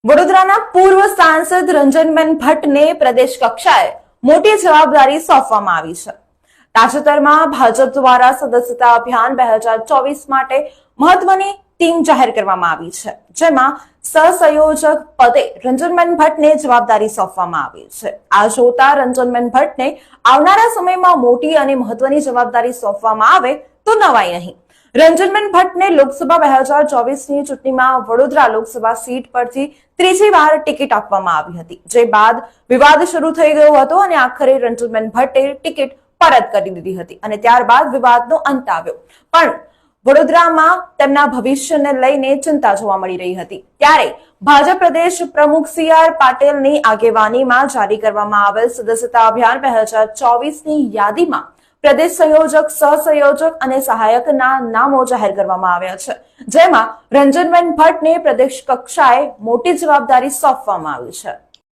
વડોદરાના પૂર્વ સાંસદ રંજનબેન ભટ્ટને પ્રદેશ કક્ષાએ મોટી જવાબદારી સોંપવામાં આવી છે. તાજેતરમાં ભાજપ દ્વારા સદસ્યતા અભિયાન 2024 માટે મહત્વની ટીમ જાહેર કરવામાં આવી છે, જેમાં સહસંયોજક પદે રંજનબેન ભટ્ટને જવાબદારી સોંપવામાં આવી છે. આ જોતા રંજનબેન ભટ્ટને આવનારા સમયમાં મોટી અને મહત્વની જવાબદારી સોંપવામાં આવે તો નવાઈ નહીં. રંજનબેન ભટ્ટને લોકસભા 2024ની ચૂંટણીમાં વડોદરા લોકસભા સીટ પરથી ત્રીજી વાર ટિકિટ આપવામાં આવી હતી, જે બાદ વિવાદ શરૂ થઈ ગયો હતો અને આખરે રંજનબેન ભટ્ટે ટિકિટ પરત કરી દીધી હતી અને ત્યારબાદ વિવાદનો અંત આવ્યો. પણ વડોદરામાં તેમના ભવિષ્યને લઈને ચિંતા જોવા મળી રહી હતી. ત્યારે ભાજપ પ્રદેશ પ્રમુખ સી.આર. પાટીલની આગેવાનીમાં જારી કરવામાં આવેલ સદસ્યતા અભિયાન 2024ની યાદીમાં પ્રદેશ સંયોજક, સહસંયોજક અને સહાયકના નામો જાહેર કરવામાં આવ્યા છે, જેમાં રંજનબેન ભટ્ટને પ્રદેશ કક્ષાએ મોટી જવાબદારી સોંપવામાં આવી છે.